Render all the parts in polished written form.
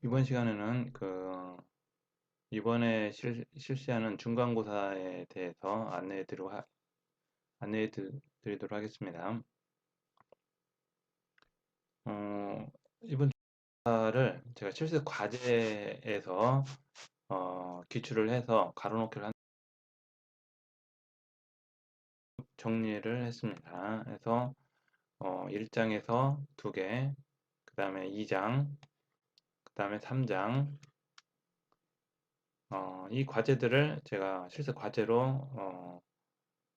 이번 시간에는 이번에 실시하는 중간고사에 대해서 드리도록 하겠습니다. 이번 고사를 제가 실습 과제에서 기출을 해서 가로놓기를 정리를 했습니다. 그래서 1장에서 2개, 그 다음에 2장, 그 다음에 3장, 이 과제들을 제가 실습 과제로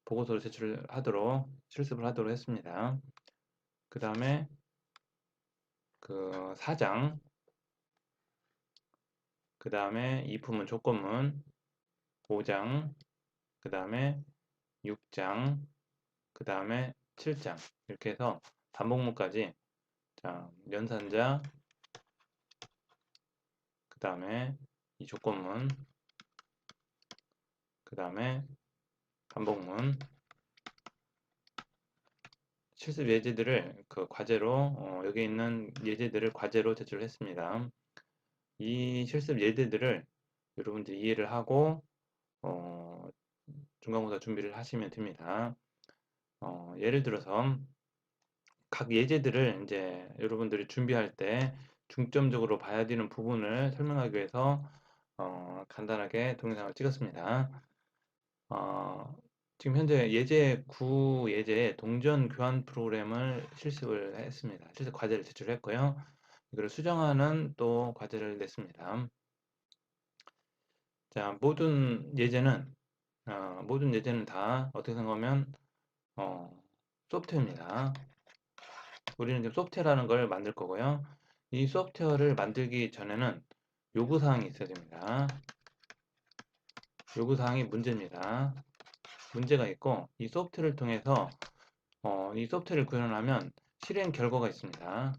보고서를 실습을 하도록 했습니다. 그 다음에 4장, 그 다음에 이품은 조건문, 5장, 그 다음에 6장, 그 다음에 7장 이렇게 해서 반복문까지 연산자, 그 다음에 이 조건문, 그 다음에 반복문, 실습 예제들을 과제로 여기 있는 예제들을 과제로 제출했습니다. 이 실습 예제들을 여러분들이 이해를 하고 중간고사 준비를 하시면 됩니다. 예를 들어서 각 예제들을 이제 여러분들이 준비할 때 중점적으로 봐야 되는 부분을 설명하기 위해서 간단하게 동영상을 찍었습니다. 지금 현재 예제 9예제의 동전 교환 프로그램을 실습을 했습니다. 실습 과제를 제출했고요. 이걸 수정하는 또 과제를 냈습니다. 자, 모든 예제는 다 어떻게 생각하면 소프트웨어입니다. 우리는 지금 소프트웨어라는 걸 만들 거고요. 이 소프트웨어를 만들기 전에는 요구사항이 있어야 됩니다. 요구사항이 문제입니다. 문제가 있고 이 소프트웨어를 통해서 이 소프트웨어를 구현하면 실행 결과가 있습니다.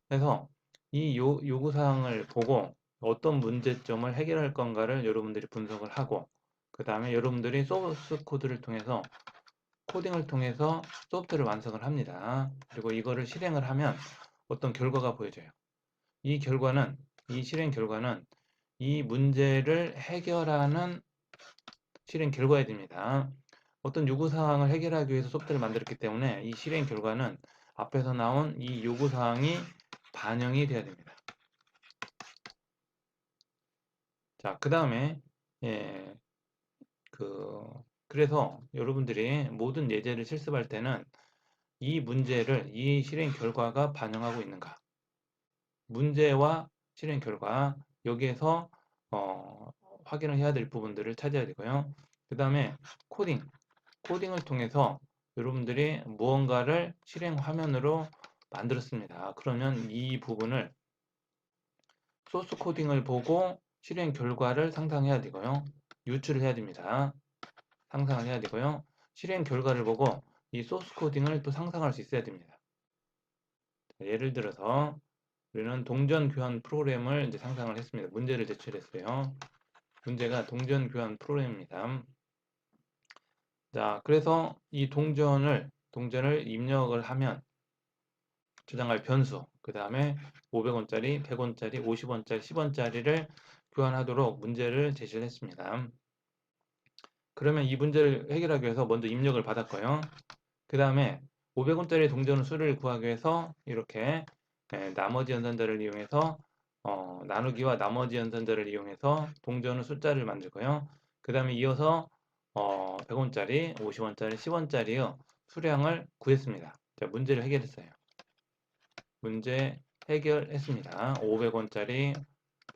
그래서 이 요구사항을 보고 어떤 문제점을 해결할 건가를 여러분들이 분석을 하고 그 다음에 여러분들이 소스 코드를 통해서 코딩을 통해서 소프트웨어를 완성을 합니다. 그리고 이거를 실행을 하면 어떤 결과가 보여져요. 이 실행 결과는 이 문제를 해결하는 실행 결과가 됩니다. 어떤 요구사항을 해결하기 위해서 소프트웨어를 만들었기 때문에 이 실행 결과는 앞에서 나온 이 요구사항이 반영이 돼야 됩니다. 자, 그 다음에 그래서 여러분들이 모든 예제를 실습할 때는 이 문제를 이 실행 결과가 반영하고 있는가, 문제와 실행 결과 여기에서 확인을 해야 될 부분들을 찾아야 되고요. 그 다음에 코딩을 통해서 여러분들이 무언가를 실행 화면으로 만들었습니다. 그러면 이 부분을 소스 코딩을 보고 실행 결과를 상상해야 되고요. 유출을 해야 됩니다. 상상을 해야 되고요. 실행 결과를 보고 이 소스 코딩을 또 상상할 수 있어야 됩니다. 예를 들어서 우리는 동전 교환 프로그램을 이제 상상을 했습니다. 문제를 제출했어요. 문제가 동전 교환 프로그램입니다. 자, 그래서 이 동전을 입력을 하면 저장할 변수, 그 다음에 500원짜리, 100원짜리, 50원짜리, 10원짜리를 교환하도록 문제를 제시를 했습니다. 그러면 이 문제를 해결하기 위해서 먼저 입력을 받았고요. 그 다음에 500원짜리 동전 수를 구하기 위해서 이렇게 나머지 연산자를 이용해서 나누기와 나머지 연산자를 이용해서 동전의 숫자를 만들고요. 그 다음에 이어서 100원짜리, 50원짜리, 10원짜리의 수량을 구했습니다. 자, 문제를 해결했어요. 문제 해결했습니다. 500원짜리,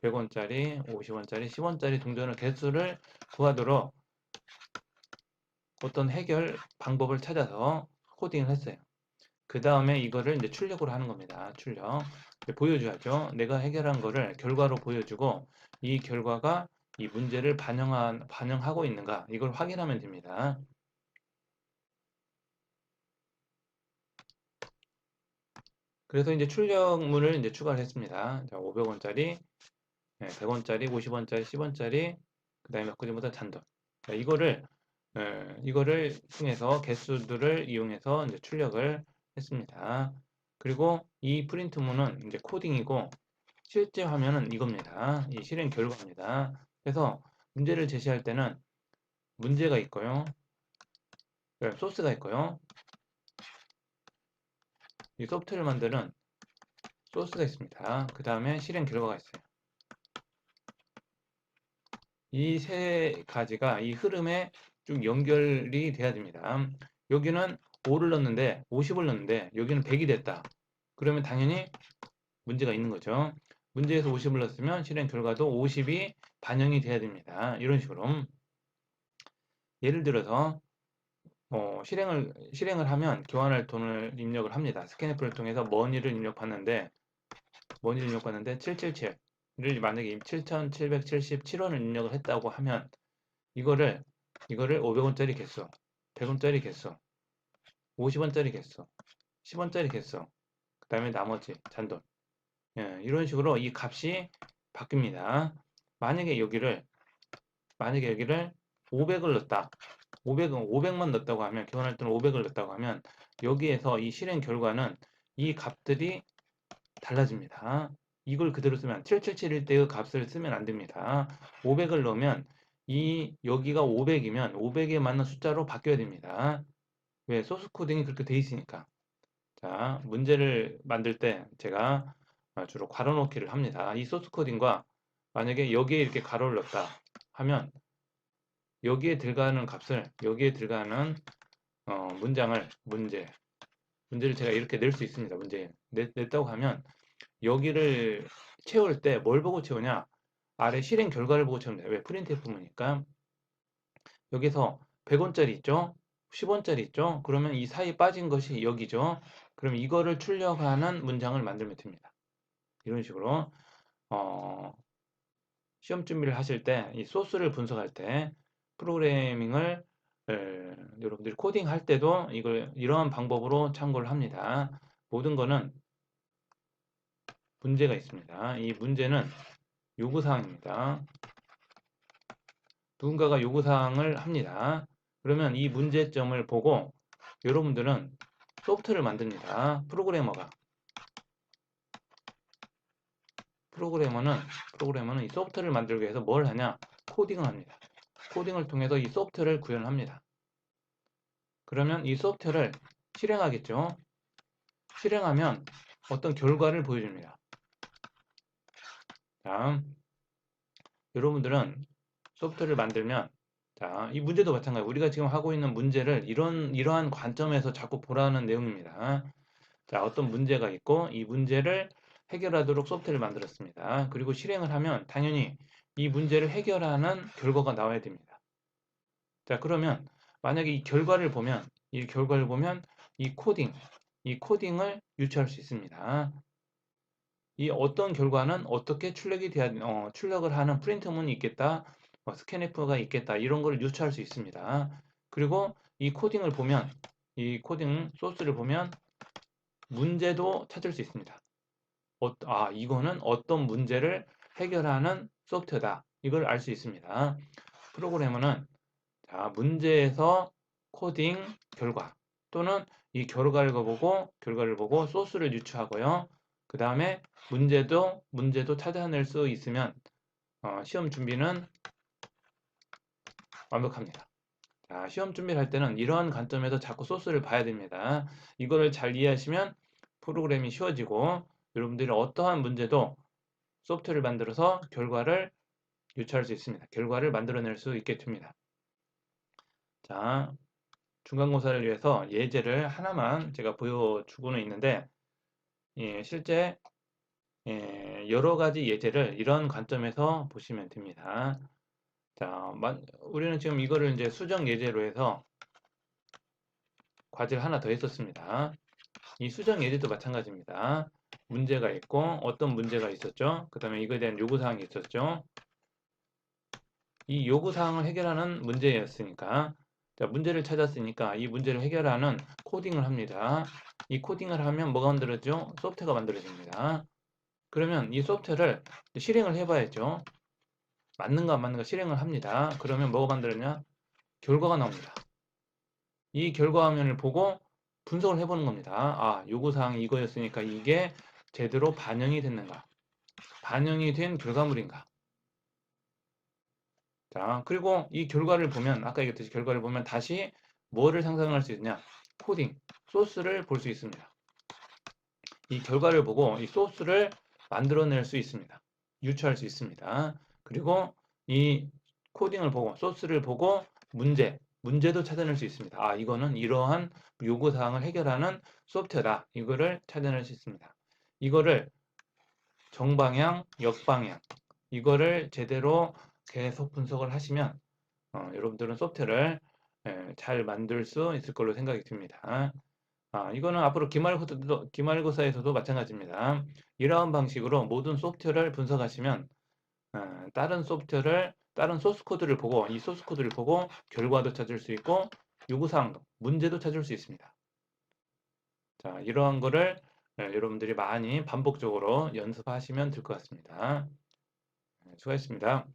100원짜리, 50원짜리, 10원짜리 동전의 개수를 구하도록 어떤 해결 방법을 찾아서 코딩을 했어요. 그 다음에 이거를 이제 출력으로 하는 겁니다. 출력. 보여줘야죠. 내가 해결한 거를 결과로 보여주고 이 결과가 이 문제를 반영하고 있는가 이걸 확인하면 됩니다. 그래서 이제 출력문을 이제 추가를 했습니다. 자, 500원짜리, 100원짜리, 50원짜리, 10원짜리, 그 다음에 바꾸지못한 잔돈. 자, 이거를 통해서 개수들을 이용해서 이제 출력을 했습니다. 그리고 이 프린트문은 이제 코딩이고 실제 화면은 이겁니다. 이 실행 결과입니다. 그래서 문제를 제시할 때는 문제가 있고요. 소스가 있고요. 이 소프트웨어를 만드는 소스가 있습니다. 그 다음에 실행 결과가 있어요. 이 세 가지가 이 흐름에 쭉 연결이 돼야 됩니다. 여기는 5를 넣었는데 50을 넣었는데 여기는 100이 됐다. 그러면 당연히 문제가 있는 거죠. 문제에서 50을 넣었으면 실행 결과도 50이 반영이 돼야 됩니다. 이런 식으로 예를 들어서 실행을 하면 교환할 돈을 입력을 합니다. 스캔애플을 통해서 머니를 입력받는데 777을 만약에 7,777원을 입력을 했다고 하면 이거를 500원짜리 개수, 100원짜리 개수, 50원짜리 개수, 10원짜리 개수, 그 다음에 나머지 잔돈. 예, 이런 식으로 이 값이 바뀝니다. 만약에 여기를 500을 넣었다. 500만 넣었다고 하면 교환할 때는 500을 넣었다고 하면 여기에서 이 실행 결과는 이 값들이 달라집니다. 이걸 그대로 쓰면 7771 때의 값을 쓰면 안 됩니다. 500을 넣으면 여기가 500이면 500에 맞는 숫자로 바뀌어야 됩니다. 왜? 소스 코딩이 그렇게 돼 있으니까. 자, 문제를 만들 때 제가 주로 괄호 넣기를 합니다. 이 소스 코딩과 만약에 여기에 이렇게 괄호를 넣었다 하면 여기에 들어가는 값을 여기에 들어가는 문제를 제가 이렇게 낼 수 있습니다. 냈다고 하면 여기를 채울 때 뭘 보고 채우냐? 아래 실행 결과를 보고 채우면 돼요. 왜? 프린트F문이니까. 여기서 100원짜리 있죠? 10원짜리 있죠? 그러면 이 사이 빠진 것이 여기죠? 그럼 이거를 출력하는 문장을 만들면 됩니다. 이런 식으로 시험 준비를 하실 때 이 소스를 분석할 때 프로그래밍을 여러분들이 코딩할 때도 이러한 방법으로 참고를 합니다. 모든 거는 문제가 있습니다. 이 문제는 요구사항입니다. 누군가가 요구사항을 합니다. 그러면 이 문제점을 보고 여러분들은 소프트를 만듭니다. 프로그래머는 이 소프트를 만들기 위해서 뭘 하냐? 코딩을 합니다. 코딩을 통해서 이 소프트를 구현합니다. 그러면 이 소프트를 실행하겠죠? 실행하면 어떤 결과를 보여줍니다. 다음, 여러분들은 소프트를 만들면 이 문제도 마찬가지고 우리가 지금 하고 있는 문제를 이러한 관점에서 자꾸 보라는 내용입니다. 자, 어떤 문제가 있고 이 문제를 해결하도록 소프트를 만들었습니다. 그리고 실행을 하면 당연히 이 문제를 해결하는 결과가 나와야 됩니다. 자, 그러면 만약에 이 결과를 보면 이 코딩을 유추할 수 있습니다. 이 어떤 결과는 어떻게 출력을 하는 프린트문이 있겠다, 스캔F가 있겠다, 이런 걸 유추할 수 있습니다. 그리고 이 코딩 소스를 보면 문제도 찾을 수 있습니다. 이거는 어떤 문제를 해결하는 소프트다. 이걸 알 수 있습니다. 프로그래머는 문제에서 코딩 결과 또는 이 결과를 보고 소스를 유추하고요. 그 다음에 문제도 찾아낼 수 있으면 시험 준비는 완벽합니다. 자, 시험 준비를 할 때는 이러한 관점에서 자꾸 소스를 봐야 됩니다. 이거를 잘 이해하시면 프로그램이 쉬워지고 여러분들이 어떠한 문제도 소프트를 만들어서 결과를 유추할 수 있습니다. 결과를 만들어낼 수 있게 됩니다. 자, 중간고사를 위해서 예제를 하나만 제가 보여주고는 있는데 실제 여러 가지 예제를 이런 관점에서 보시면 됩니다. 자, 우리는 지금 이거를 이제 수정 예제로 해서 과제를 하나 더 했었습니다. 이 수정 예제도 마찬가지입니다. 문제가 있고 어떤 문제가 있었죠? 그 다음에 이거에 대한 요구사항이 있었죠? 이 요구사항을 해결하는 문제였으니까 문제를 찾았으니까 이 문제를 해결하는 코딩을 합니다. 이 코딩을 하면 뭐가 만들어지죠? 소프트가 만들어집니다. 그러면 이 소프트를 실행을 해봐야죠. 맞는가 안 맞는가 실행을 합니다. 그러면 뭐가 만들었냐? 결과가 나옵니다. 이 결과 화면을 보고 분석을 해보는 겁니다. 아, 요구사항이 이거였으니까 이게 제대로 반영이 됐는가? 반영이 된 결과물인가? 자, 그리고 이 결과를 보면, 아까 얘기했듯이 결과를 보면 다시 뭐를 상상할 수 있냐? 코딩, 소스를 볼 수 있습니다. 이 결과를 보고 이 소스를 만들어낼 수 있습니다. 유추할 수 있습니다. 그리고 이 코딩을 보고, 소스를 보고 문제도 찾아낼 수 있습니다. 아, 이거는 이러한 요구사항을 해결하는 소프트웨어다. 이거를 찾아낼 수 있습니다. 이거를 정방향, 역방향, 이거를 제대로 계속 분석을 하시면 여러분들은 소프트웨어를 잘 만들 수 있을 걸로 생각이 듭니다. 이거는 앞으로 기말고사에서도 마찬가지입니다. 이러한 방식으로 모든 소프트웨어를 분석하시면 다른 소스 코드를 보고 이 소스 코드를 보고 결과도 찾을 수 있고 요구사항도 문제도 찾을 수 있습니다. 자, 이러한 거를 여러분들이 많이 반복적으로 연습하시면 될 것 같습니다. 수고하셨습니다.